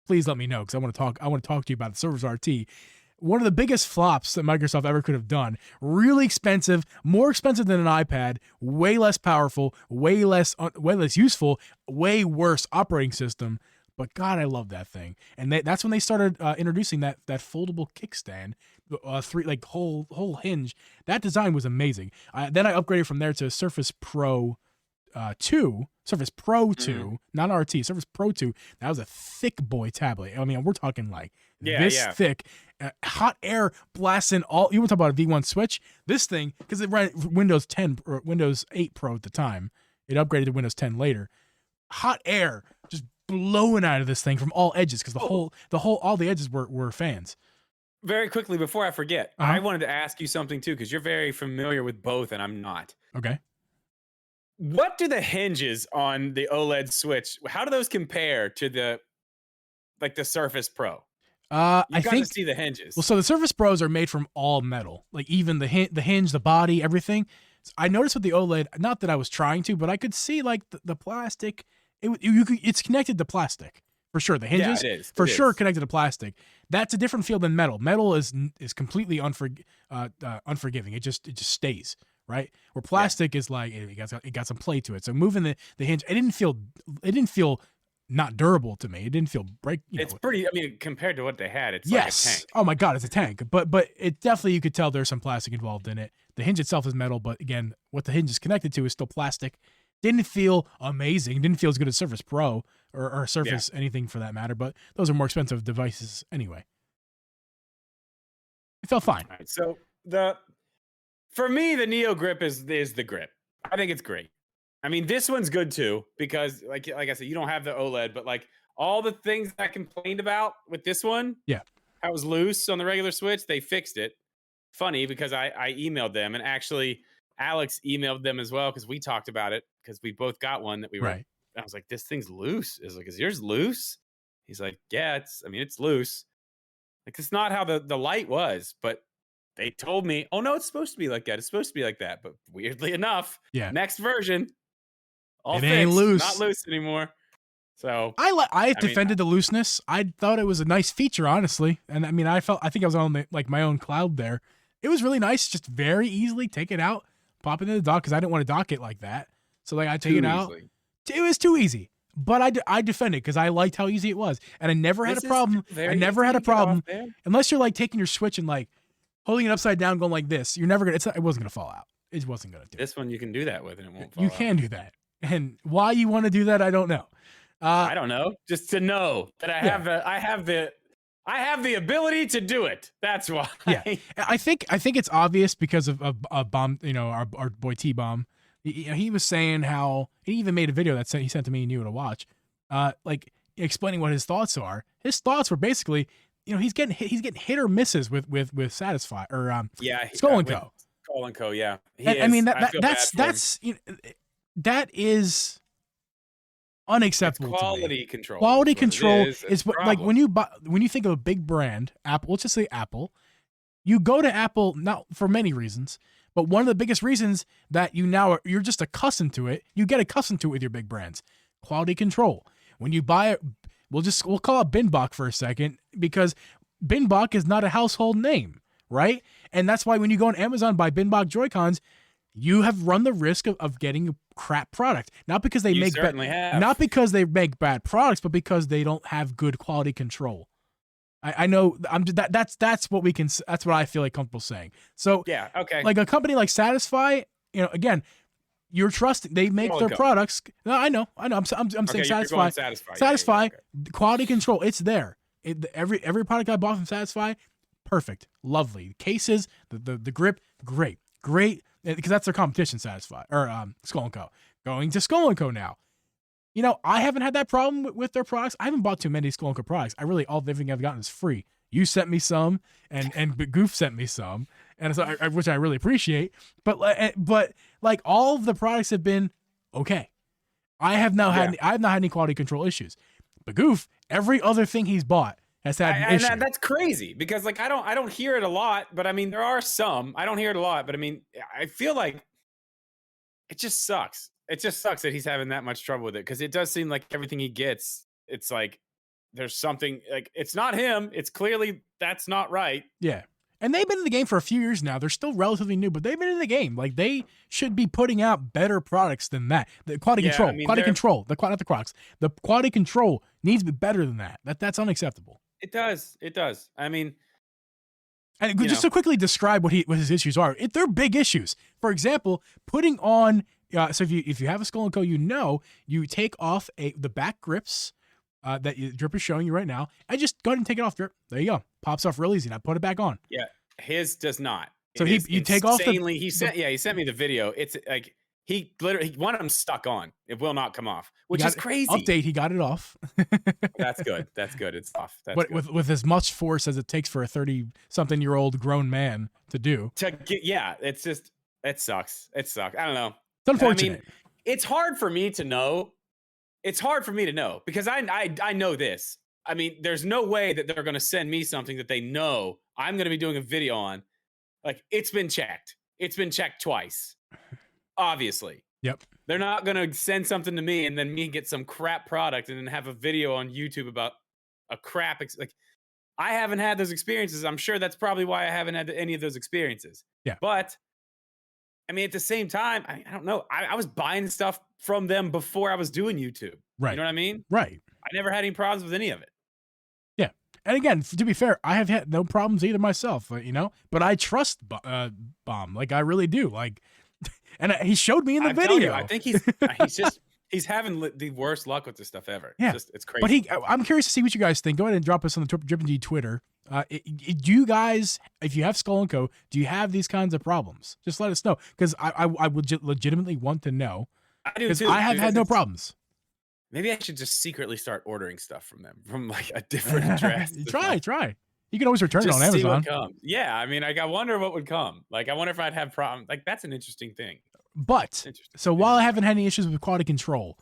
please let me know because I want to talk to you about the Surface RT. One of the biggest flops that Microsoft ever could have done. Really expensive, more expensive than an iPad, way less powerful, way less useful, way worse operating system. But God, I love that thing. And that's when they started introducing that foldable kickstand, whole hinge. That design was amazing. Then I upgraded from there to Surface Pro 2, Surface Pro 2, not RT, Surface Pro 2. That was a thick boy tablet. I mean, we're talking like thick. Hot air blasting all. You were talking about a V1 switch. This thing, because it ran Windows 10 or Windows 8 Pro at the time. It upgraded to Windows 10 later. Hot air just blowing out of this thing from all edges because all the edges were fans. Very quickly before I forget, I wanted to ask you something too because you're very familiar with both and I'm not. Okay. What do the hinges on the OLED Switch? How do those compare to the Surface Pro? I think see the hinges. Well, so the Surface Pros are made from all metal, like even the hinge, the body, everything. I noticed with the OLED, not that I was trying to, but I could see like the plastic. It's connected to plastic for sure. The hinges, it is. For sure, connected to plastic. That's a different feel than metal. Metal is completely unforgiving. It just stays right. Where plastic is like it got some play to it. So moving the hinge, it didn't feel not durable to me. It didn't feel It's pretty. I mean, compared to what they had, it's yes. like a tank. Oh my god, it's a tank. But it definitely, you could tell there's some plastic involved in it. The hinge itself is metal, but again, what the hinge is connected to is still plastic. Didn't feel amazing. Didn't feel as good as Surface Pro or Surface anything for that matter. But those are more expensive devices anyway. It felt fine. All right, so for me, the Neo Grip is the grip. I think it's great. I mean, this one's good too because, like I said, you don't have the OLED, but like all the things I complained about with this one, how it was loose on the regular Switch, they fixed it. Funny because I emailed them, and actually Alex emailed them as well because we talked about it because we both got one that we were. Right. I was like, this thing's loose. Is yours loose? He's like, yeah, it's loose. Like, it's not how the light was, but they told me, oh no, it's supposed to be like that. It's supposed to be like that. But weirdly enough, next version, all it fixed, ain't loose. Not loose anymore. So I defended the looseness. I thought it was a nice feature, honestly. And I mean, I think I was on my own cloud there. It was really nice, just very easily take it out, pop it in the dock because I didn't want to dock it like that. So like I take it out. It was too easy. But I defend it because I liked how easy it was. And I never had a problem. I never had a problem unless you're like taking your Switch and like holding it upside down, going like this. You're never going to, it wasn't going to fall out. It wasn't going to do this one you can do that with and it won't fall out. You can do that. And why you want to do that, I don't know. I don't know. Just to know that I have the ability to do it. That's why. Yeah, I think it's obvious because of Bomb. You know, our boy T-Bomb. He was saying how he even made a video that he sent to me and you to watch, like explaining what his thoughts are. His thoughts were basically, you know, he's getting hit or misses with Satisfy or Skull and Co. Skull and Co. Yeah, I mean that's you know, that is unacceptable. It's quality control. Quality control is what, like when you think of a big brand, Apple. Let's just say Apple. You go to Apple not for many reasons, but one of the biggest reasons that you're just accustomed to it. You get accustomed to it with your big brands. Quality control. When you buy it, we'll call it Binbach for a second because Binbach is not a household name, right? And that's why when you go on Amazon and buy Binbach Joy-Cons, you have run the risk of getting a crap product. Not because they make bad products, but because they don't have good quality control. I know that's what I feel like comfortable saying. So yeah, okay. Like a company like Satisfy, you know, again, you're trusting they make their products. No, I know. I'm saying Satisfy. Satisfy, quality control, it's there. Every product I bought from Satisfy, perfect, lovely. Cases, the grip, great, because that's their competition. Satisfy or Skull and Co. Going to Skull and Co. now. You know, I haven't had that problem with their products. I haven't bought too many Skull & Co products. Everything I've gotten is free. You sent me some, and Goof sent me some, and so which I really appreciate. But like all of the products have been okay. I have not had any quality control issues. But Goof, every other thing he's bought has had an issue. That's crazy because like I don't hear it a lot, but I mean there are some. I don't hear it a lot, but I mean I feel like it just sucks. It just sucks that he's having that much trouble with it because it does seem like everything he gets, it's like there's something like it's not him. It's clearly that's not right. Yeah. And they've been in the game for a few years now. They're still relatively new, but they've been in the game. Like they should be putting out better products than that. The quality control, not the Crocs. The quality control needs to be better than that. That's unacceptable. It does. I mean, and just to quickly describe what his issues are, they're big issues. For example, putting on. So if you have a Skull and Co, you take off the back grips that Drip is showing you right now, and just go ahead and take it off, Drip. There you go. Pops off real easy. Now put it back on. Yeah, his does not. So you take off he sent me the video. It's like he one of them stuck on. It will not come off, which is crazy. Update. He got it off. That's good. It's off. But with as much force as it takes for a 30-something-year-old grown man to do. It's just it sucks. I don't know. It's unfortunate. I mean, it's hard for me to know. Because I know this. I mean, there's no way that they're going to send me something that they know I'm going to be doing a video on. Like, it's been checked. It's been checked twice. Obviously. Yep. They're not going to send something to me and then me get some crap product and then have a video on YouTube about a crap. Like, I haven't had those experiences. I'm sure that's probably why I haven't had any of those experiences. Yeah. But I mean, at the same time, I don't know. I was buying stuff from them before I was doing YouTube. Right. You know what I mean? Right. I never had any problems with any of it. Yeah. And again, to be fair, I have had no problems either myself, you know, but I trust Bomb. Like, I really do. Like, and he showed me in the I'm video. telling you, I think he's having the worst luck with this stuff ever. Yeah. It's crazy. But I'm curious to see what you guys think. Go ahead and drop us on the Drippin' G Twitter. Do you guys, if you have Skull & Co., do you have these kinds of problems? Just let us know, because I would legitimately want to know. I do Because too. I have had no problems. Maybe I should just secretly start ordering stuff from them from like a different address. Try. You can always return it on Amazon. See what comes. Yeah, I mean, like, I wonder what would come. Like, I wonder if I'd have problems. Like, that's an interesting thing. But so while I haven't had any issues with quality control,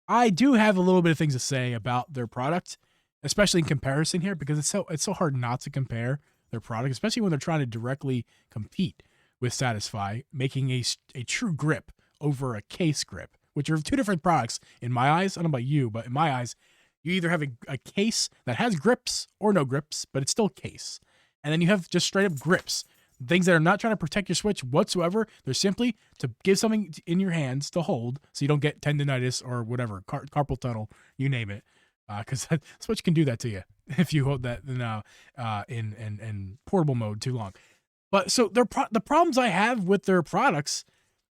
I do have a little bit of things to say about their product, especially in comparison here, because it's so hard not to compare their product, especially when they're trying to directly compete with Satisfy, making a true grip over a case grip, which are two different products in my eyes. I don't know about you, but in my eyes, you either have a case that has grips or no grips, but it's still case. And then you have just straight up grips, things that are not trying to protect your Switch whatsoever. They're simply to give something in your hands to hold so you don't get tendonitis or whatever, carpal tunnel, you name it. Because Switch can do that to you if you hold that in portable mode too long. But so the problems I have with their products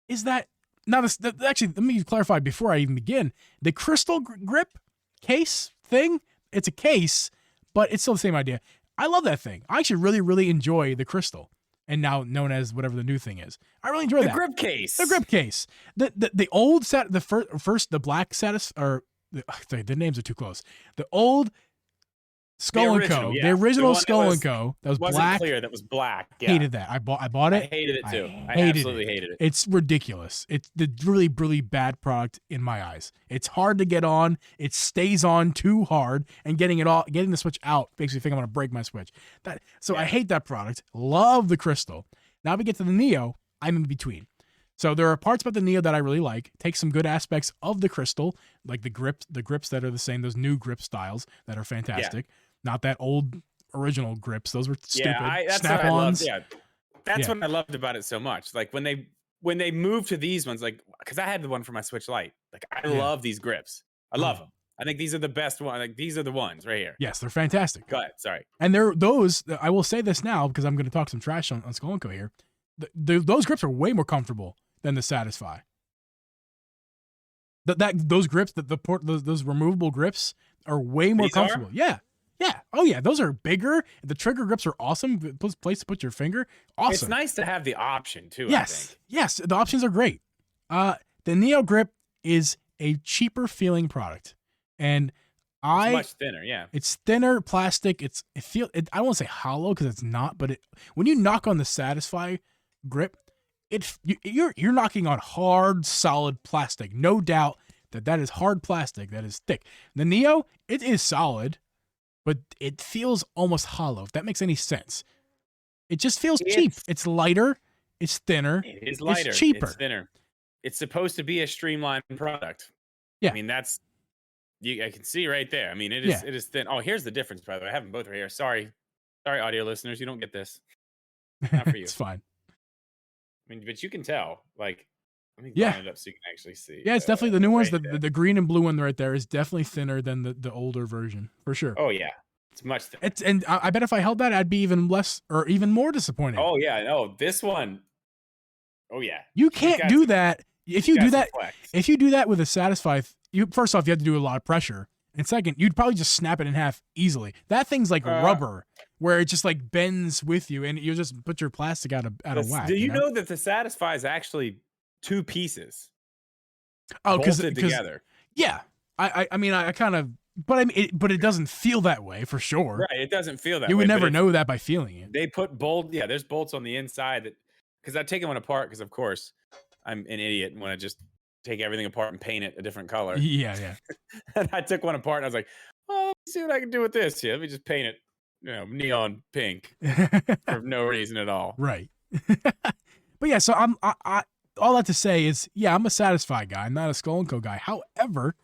is that, actually, let me clarify before I even begin. The crystal grip case thing, it's a case, but it's still the same idea. I love that thing. I actually really, really enjoy the crystal, and now known as whatever the new thing is. I really enjoy that. The grip case. The grip case. The old set, the first, the black Satis, or the names are too close. The old Skull & Co. Yeah. The original Skull that & Co. That was wasn't black. clear. That was black. Yeah. Hated that. I bought it. I hated it too. I absolutely hated it. It's ridiculous. It's the really, really bad product in my eyes. It's hard to get on. It stays on too hard, and getting the Switch out makes me think I'm gonna break my Switch. I hate that product. Love the Crystal. Now we get to the Neo. I'm in between. So there are parts about the Neo that I really like. Take some good aspects of the Crystal, like the grips that are the same. Those new grip styles that are fantastic. Yeah. Not that old original grips. Those were stupid. Snap-ons. That's what I loved about it so much. Like when they moved to these ones, like, because I had the one for my Switch Lite. Like, I love these grips. I love them. I think these are the best ones. Like, these are the ones right here. Yes, they're fantastic. Go ahead. Sorry. And I will say this now because I'm going to talk some trash on Skull & Co. here. Those grips are way more comfortable than the Satisfy. Those grips, those removable grips are way more comfortable. Yeah. Yeah. Oh, yeah. Those are bigger. The trigger grips are awesome. Place to put your finger. Awesome. It's nice to have the option, too, yes. I think. Yes. The options are great. The Neo Grip is a cheaper feeling product. And it's much thinner, yeah. It's thinner plastic. I won't say hollow because it's not, but when you knock on the Satisfy grip, you're knocking on hard, solid plastic. No doubt that is hard plastic, that is thick. The Neo, it is solid, but it feels almost hollow, if that makes any sense. It just feels cheap. It's lighter. It's thinner. It is lighter. It's cheaper. It's thinner. It's supposed to be a streamlined product. Yeah. I mean, I can see right there. I mean, it is thin. Oh, here's the difference, by the way. I have them both right here. Sorry, audio listeners. You don't get this. Not for you. It's fine. I mean, but you can tell. Like, let me line it up so you can actually see. Yeah, it's definitely the new ones. The green and blue one right there is definitely thinner than the older version, for sure. Oh, yeah. It's much thinner. And I bet if I held that, I'd be even less or even more disappointed. Oh, yeah. No, this one. Oh, yeah. You can't do that. If you do that with a Satisfy, first off, you have to do a lot of pressure. And second, you'd probably just snap it in half easily. That thing's like rubber, where it just like bends with you, and you just put your plastic out of whack. Do you know that the Satisfy is actually two pieces? Oh, because together. Yeah, I mean, I kind of, but it doesn't feel that way for sure. Right, it doesn't feel that way. You would never know that by feeling it. They put there's bolts on the inside that, because I've taken one apart because of course I'm an idiot and want to just take everything apart and paint it a different color. Yeah. And I took one apart and I was like, oh, let me see what I can do with this. Yeah, let me just paint it, neon pink for no reason at all. Right. But yeah, so I all that to say is, yeah, I'm a Satisfy guy. I'm not a Skull & Co. guy. However,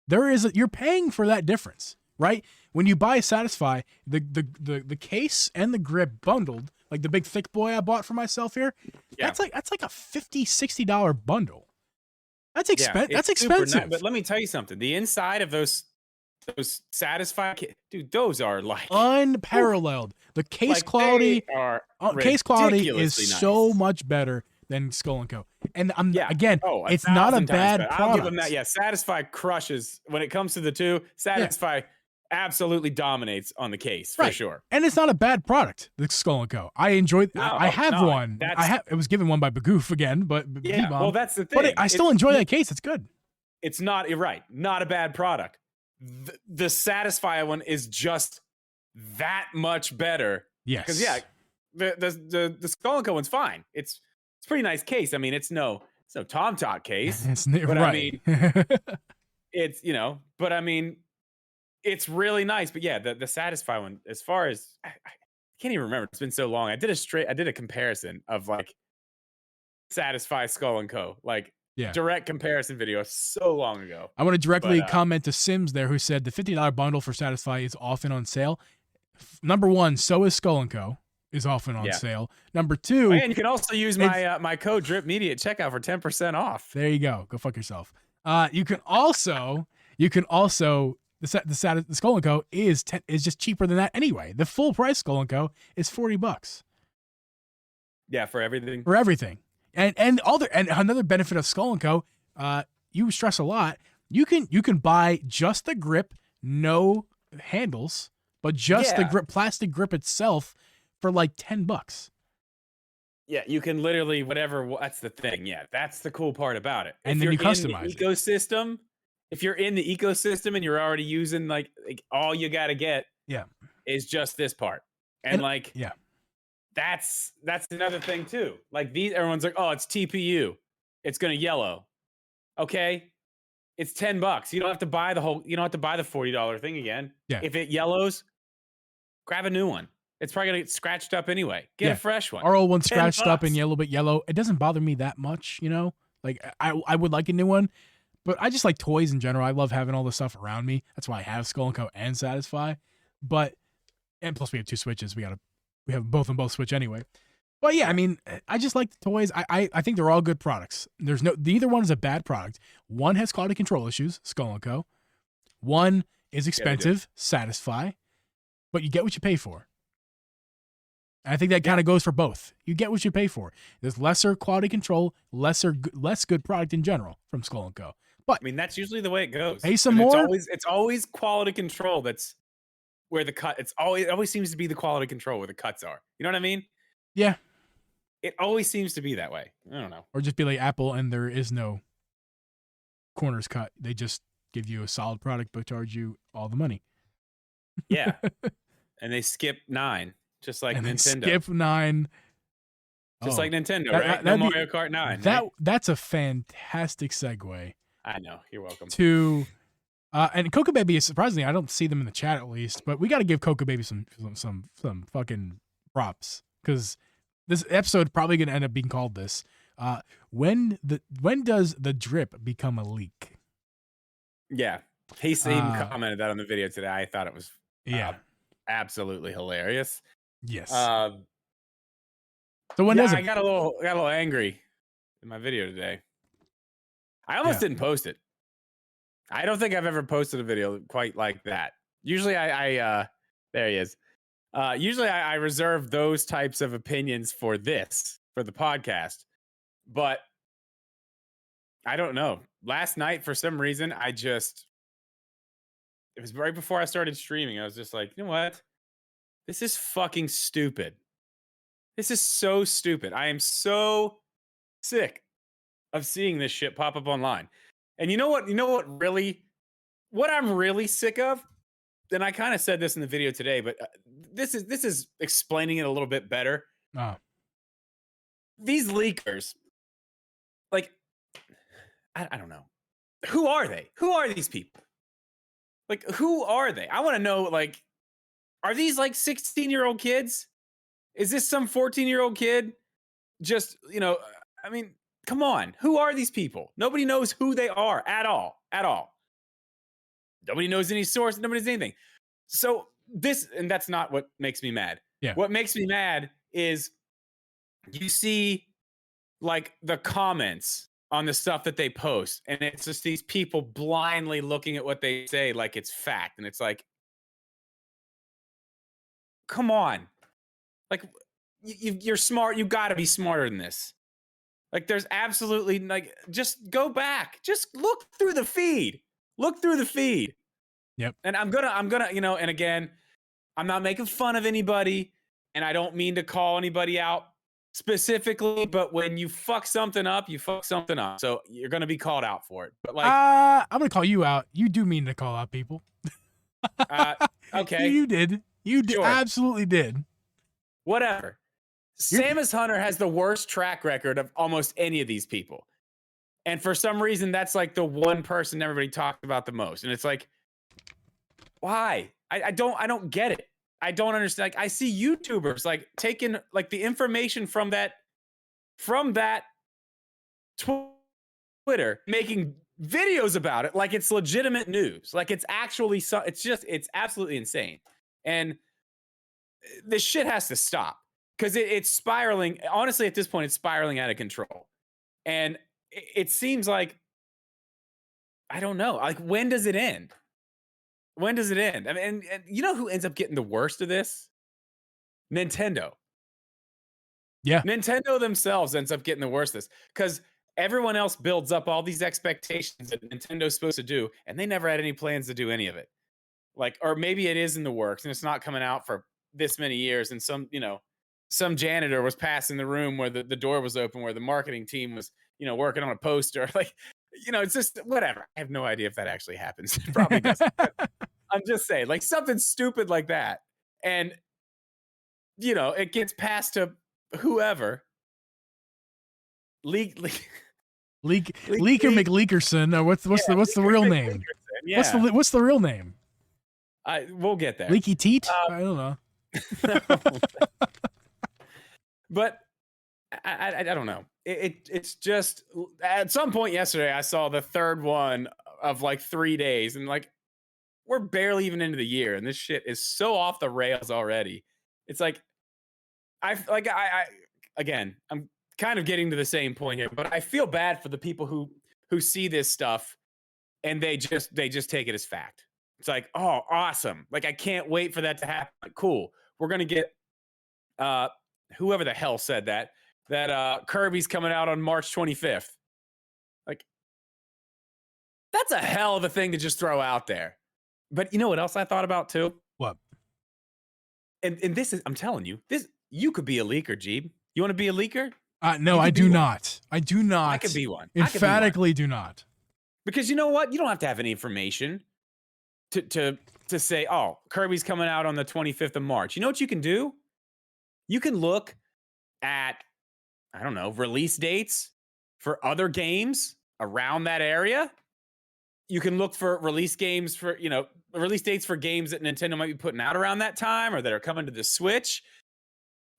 you're paying for that difference, right? When you buy a Satisfy, the case and the grip bundled, like the big thick boy I bought for myself here, that's like a $50-$60 bundle. That's expensive. But let me tell you something. The inside of those those Satisfy, dude, those are like unparalleled. The case like quality, they are case quality is ridiculously so nice. much better than Skull and Co. And I'm Yeah. again, Oh, it's not a 1,000 times bad better. I'll give them that. product. Yeah, Satisfy crushes when it comes to the two. Yeah, Satisfy absolutely dominates on the case for right. sure. And it's not a bad product, the Skull and Co. I enjoyed. I have No, one. It was given one by Bagoof again, but yeah. T-Bomb. Well, that's the thing. But I still enjoy that case. It's good. It's not. You're right. Not a bad product. The Satisfy one is just that much better. Yes. Because yeah, the Skull and Co one's fine. It's a pretty nice case. I mean, it's no Tom Talk case. But right. I mean, it's but I mean, it's really nice. But yeah, the Satisfy one, as far as I can't even remember. It's been so long. I did a comparison of like Satisfy Skull and Co. Like direct comparison video so long ago. I want to directly comment to Sims there, who said the $50 bundle for Satisfy is often on sale. Number one, so is Skull and Co. is often on sale. Number two, and you can also use my code Drip Media at checkout for 10% off. There you go. Go fuck yourself. You can also the Skull and Co is just cheaper than that anyway. The full price Skull and Co is $40. Yeah, for everything. For everything. And another benefit of Skull and Co, you stress a lot. You can buy just the grip, no handles, but just the grip, plastic grip itself for like $10. Yeah, you can literally whatever. That's the thing. Yeah, that's the cool part about it. And then you customize the ecosystem. If you're in the ecosystem and you're already using like all you got to get, is just this part. And like, that's another thing too. Like everyone's like, oh, it's TPU, it's gonna yellow. Okay, it's $10. You don't have to buy the $40 thing again. Yeah. If it yellows, grab a new one. It's probably gonna get scratched up anyway. Get a fresh one. Our old one's scratched up and a little bit yellow. It doesn't bother me that much, Like I would like a new one, but I just like toys in general. I love having all the stuff around me. That's why I have Skull and Co and Satisfy. And plus we have two Switches. We have both on both Switch anyway. But yeah, I mean, I just like the toys. I think they're all good products. Neither one is a bad product. One has quality control issues, Skull and Co. One is expensive, Satisfy. But you get what you pay for. And I think that kind of goes for both. You get what you pay for. There's lesser quality control, less good product in general from Skull and Co. But I mean, that's usually the way it goes. Pay some more. It's always quality control. That's where the cut. It always seems to be the quality control where the cuts are. You know what I mean? Yeah. It always seems to be that way. I don't know. Or just be like Apple, and there is no corners cut. They just give you a solid product, but charge you all the money. Yeah. And they skip 9. Just like Nintendo. Skip 9. Just like Nintendo, right? No Mario Kart 9. That's a fantastic segue. I know. You're welcome. To and Cocoa Baby is surprisingly, I don't see them in the chat at least, but we got to give Cocoa Baby some fucking props, because this episode probably going to end up being called this. When does the drip become a leak? Yeah. He even commented that on the video today. I thought it was absolutely hilarious. Yes. So when does it? I got a little angry in my video today. I almost didn't post it. I don't think I've ever posted a video quite like that. Usually I there he is. Usually I reserve those types of opinions for the podcast, but I don't know. Last night, for some reason, it was right before I started streaming. I was just like, you know what? This is fucking stupid. This is so stupid. I am so sick of seeing this shit pop up online. And you know what I'm really sick of? And I kind of said this in the video today, but this is explaining it a little bit better. Oh. These leakers, like, I don't know. Who are they? Who are these people? Like, who are they? I want to know, like, are these like 16-year-old kids? Is this some 14-year-old kid? Just, I mean, come on. Who are these people? Nobody knows who they are at all. At all. Nobody knows any source. Nobody knows anything. So and that's not what makes me mad. Yeah. What makes me mad is you see like the comments on the stuff that they post. And it's just these people blindly looking at what they say like it's fact. And it's like, come on. Like, you're smart. You got to be smarter than this. Like, there's absolutely, like, just go back. Just look through the feed. Look through the feed. Yep. And I'm gonna, and again, I'm not making fun of anybody, and I don't mean to call anybody out specifically, but when you fuck something up, you fuck something up. So you're gonna be called out for it. But like, I'm gonna call you out. You do mean to call out people. okay, you did. You did. Sure. Absolutely did. Whatever. Samus Hunter has the worst track record of almost any of these people. And for some reason, that's like the one person everybody talked about the most. And it's like, why? I don't get it. I don't understand. Like, I see YouTubers like taking like the information from that Twitter, making videos about it like it's legitimate news. Like it's actually it's absolutely insane. And this shit has to stop. Because it's spiraling. Honestly, at this point, it's spiraling out of control. And it seems like, I don't know. Like, when does it end? When does it end? I mean, and you know who ends up getting the worst of this? Nintendo. Yeah. Nintendo themselves ends up getting the worst of this. Because everyone else builds up all these expectations that Nintendo's supposed to do, and they never had any plans to do any of it. Like, or maybe it is in the works, and it's not coming out for this many years, and some janitor was passing the room where the door was open, where the marketing team was, working on a poster. Like, it's just whatever. I have no idea if that actually happens. It probably doesn't. I'm just saying, like, something stupid like that. And, it gets passed to whoever. Leaker McLeakerson. Or what's the real name? Yeah. What's the real name? We'll get there. Leaky Teat? I don't know. But I don't know. It's just, at some point yesterday, I saw the third one of like 3 days, and like, we're barely even into the year, and this shit is so off the rails already. It's like, again, I'm kind of getting to the same point here, but I feel bad for the people who see this stuff and they just take it as fact. It's like, oh, awesome. Like, I can't wait for that to happen. Like, cool. We're going to get, whoever the hell said that Kirby's coming out on March 25th. Like, that's a hell of a thing to just throw out there. But you know what else I thought about too? What? And this is, I'm telling you, you could be a leaker, Geeb. You want to be a leaker? No, I do not. I do not. I could be one. Emphatically do not. Because you know what? You don't have to have any information to say, oh, Kirby's coming out on the 25th of March. You know what you can do? You can look at, I don't know, release dates for other games around that area. You can look for release dates for games that Nintendo might be putting out around that time or that are coming to the Switch.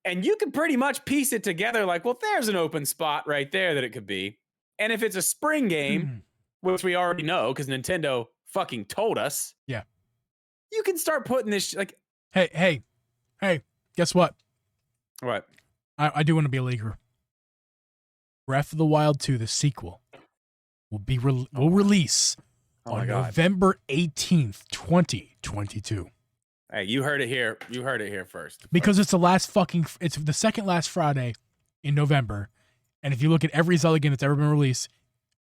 And you can pretty much piece it together like, well, there's an open spot right there that it could be. And if it's a spring game, which we already know because Nintendo fucking told us. Yeah. You can start putting this like, Hey, guess what? What? I do want to be a leaker. Breath of the Wild 2, the sequel, will release on November 18th, 2022. Hey, you heard it here. You heard it here first. Because it's the second last Friday in November. And if you look at every Zelda game that's ever been released,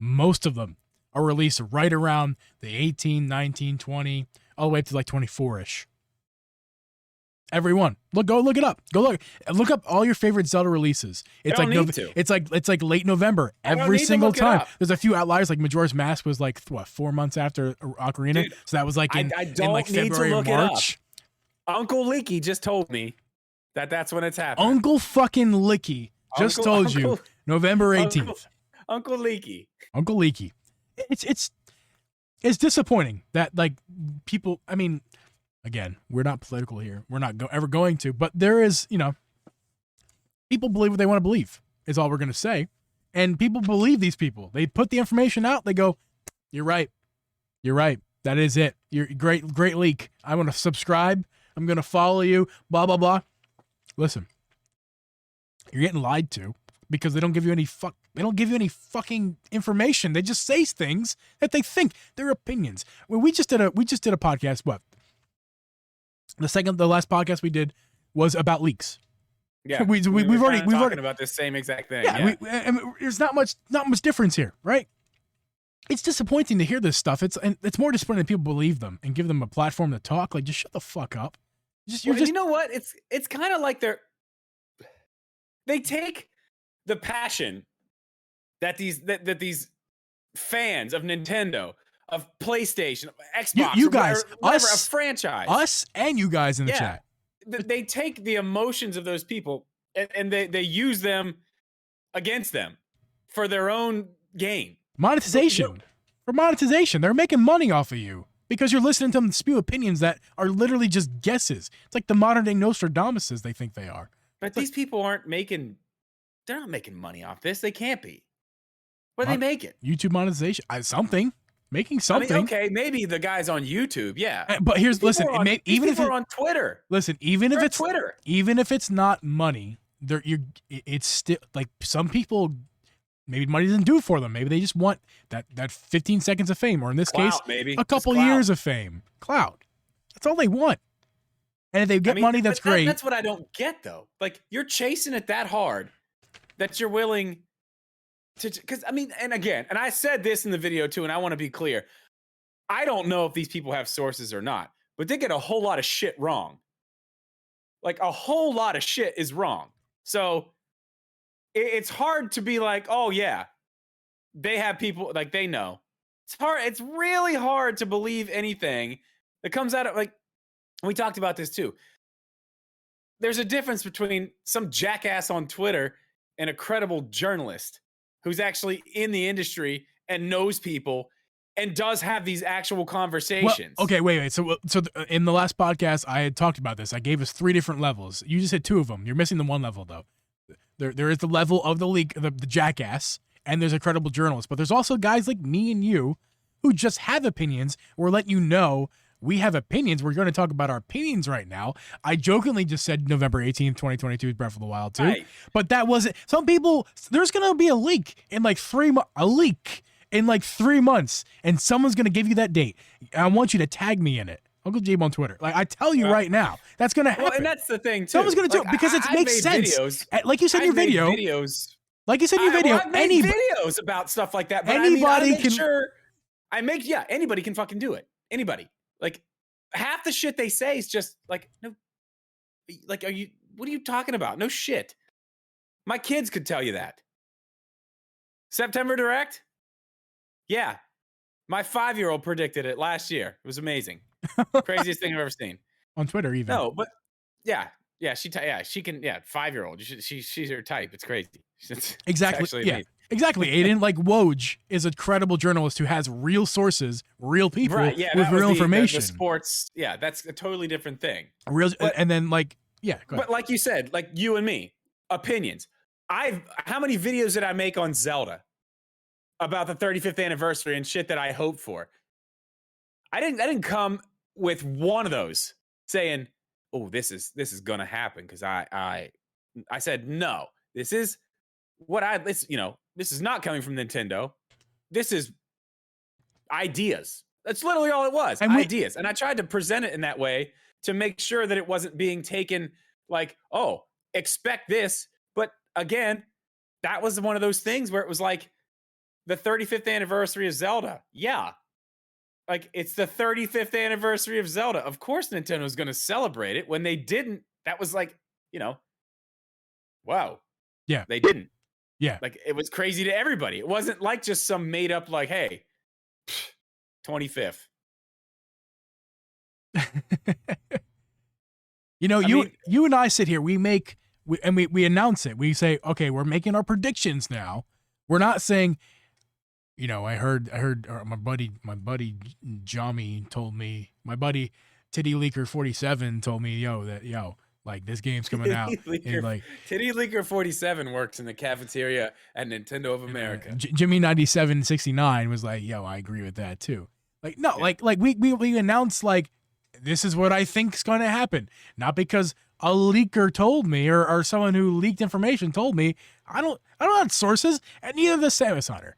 most of them are released right around the 18, 19, 20, all the way up to like 24-ish. Every one. Go look it up. Look up all your favorite Zelda releases. It's like late November every single time. There's a few outliers, like Majora's Mask was like 4 months after Ocarina. Dude, so that was like in like February or March. Uncle Leaky just told me that's when it's happening. Uncle fucking Licky just told you November 18th. Uncle Leaky. Uncle Leaky. It's disappointing that like people, I mean, again, we're not political here. We're not ever going to, but there is, people believe what they want to believe is all we're going to say. And people believe these people. They put the information out. They go, you're right. You're right. That is it. You're great leak. I want to subscribe. I'm going to follow you, blah, blah, blah. Listen, you're getting lied to because they don't give you any fucking information. They just say things that they think they're opinions. Well, we just did a podcast. What? The last podcast we did was about leaks. Yeah, we've already talking about the same exact thing. Yeah, there's not much difference here, right? It's disappointing to hear this stuff. It's more disappointing that people believe them and give them a platform to talk. Like, just shut the fuck up. You know what? It's kind of like they take the passion that these fans of Nintendo, of PlayStation, of Xbox, you guys, whatever, a franchise, us and you guys in the chat. They take the emotions of those people and they use them against them for their own gain. Monetization. For monetization. They're making money off of you because you're listening to them spew opinions that are literally just guesses. It's like the modern day Nostradamuses they think they are. But these people they're not making money off this. They can't be. What are they making? YouTube monetization. Something. Making something. I mean, okay, maybe the guys on YouTube, yeah. But even if they're on Twitter. Listen, even if it's not money, it's still like some people. Maybe money doesn't do for them. Maybe they just want that 15 seconds of fame, or in this case, maybe a couple years of fame. Clout. That's all they want. And if they get money, that's great. That's what I don't get, though. Like, you're chasing it that hard that you're willing to. Because and again, and I said this in the video too, and I want to be clear. I don't know if these people have sources or not, but they get a whole lot of shit wrong. Like, a whole lot of shit is wrong. So it's hard to be like, oh yeah, they have people, like, they know. It's hard. It's really hard to believe anything that comes out of, like, we talked about this too. There's a difference between some jackass on Twitter and a credible journalist who's actually in the industry and knows people and does have these actual conversations. Well, okay, wait. So in the last podcast, I had talked about this. I gave us 3 different levels. You just hit 2 of them. You're missing the one level, though. There is the level of the leak, the jackass, and there's a credible journalist. But there's also guys like me and you who just have opinions. We're letting you know we have opinions. We're going to talk about our opinions right now. I jokingly just said November 18th, 2022 is Breath of the Wild 2. Right. But that wasn't. Some people, there's going to be a leak in like 3 months. A leak in like 3 months. And someone's going to give you that date. I want you to tag me in it. Uncle Geeb on Twitter. Like, I tell you right now, that's going to happen. Well, and that's the thing, too. Someone's going to do it because it makes sense. Videos. Like you said in your video. Like you said in your video. I've made videos about stuff like that. But anybody can fucking do it. Anybody. Like, half the shit they say is just like, no. Like, what are you talking about? No shit. My kids could tell you that. September Direct? Yeah. My 5-year-old predicted it last year. It was amazing. Craziest thing I've ever seen. On Twitter, even. No, but yeah, she can. 5-year-old. She's her type. It's crazy. Exactly. Yeah. Exactly, Aiden. Like, Woj is a credible journalist who has real sources, real people with real information. The sports. Yeah, that's a totally different thing. And then like, yeah. But like you said, like you and me, opinions. How many videos did I make on Zelda about the 35th anniversary and shit that I hoped for? I didn't come with one of those saying, "Oh, this is gonna happen," because I said no. This is this is not coming from Nintendo. This is ideas. That's literally all it was. Ideas. And I tried to present it in that way to make sure that it wasn't being taken like, oh, expect this. But again, that was one of those things where it was like the 35th anniversary of Zelda. Yeah. Like, it's the 35th anniversary of Zelda. Of course Nintendo is going to celebrate it. When they didn't, that was like, wow. Yeah. They didn't. Yeah. Like, it was crazy to everybody. It wasn't like just some made up, like, hey, 25th. You and I sit here, we announce it. We say, okay, we're making our predictions now. We're not saying, I heard my buddy Jami told me, my buddy Titty Leaker 47 told me, like, this game's coming out. Titty Leaker 47 works in the cafeteria at Nintendo of America. Jimmy 9769 was like, I agree with that too. Like, no, yeah. like we announce, like, this is what I think is going to happen. Not because a leaker told me, or someone who leaked information told me. I don't have sources, and neither does Samus Hunter.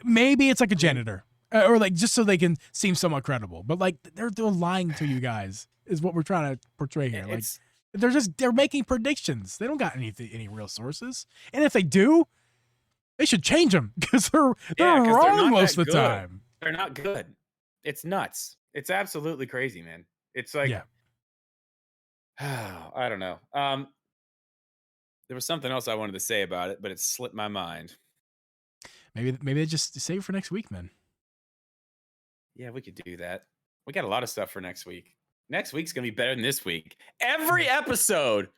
Maybe it's like a janitor, or like just so they can seem somewhat credible. But like they're lying to you guys is what we're trying to portray here. Like they're making predictions. They don't got any real sources, and if they do, they should change them because they're wrong most of the time. They're not good. It's nuts. It's absolutely crazy, man. It's like, I don't know. There was something else I wanted to say about it, but it slipped my mind. Maybe they just save it for next week, man. Yeah, we could do that. We got a lot of stuff for next week. Next week's going to be better than this week. Every episode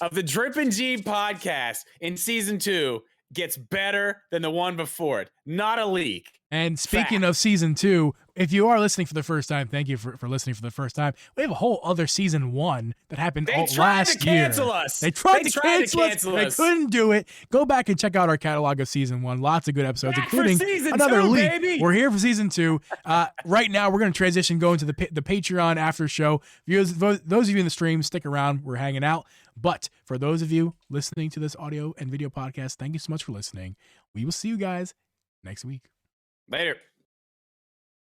of the Drip and Geeb podcast in season 2 gets better than the one before it. Not a leak. And speaking of season 2, if you are listening for the first time, thank you for listening for the first time. We have a whole other season 1 that happened last year. They tried to cancel us. They tried to cancel us. They couldn't do it. Go back and check out our catalog of season 1. Lots of good episodes, including another leak. Baby. We're here for season 2. Right now, we're going to transition, go into the Patreon after show. Those of you in the stream, stick around. We're hanging out. But for those of you listening to this audio and video podcast, thank you so much for listening. We will see you guys next week. Later.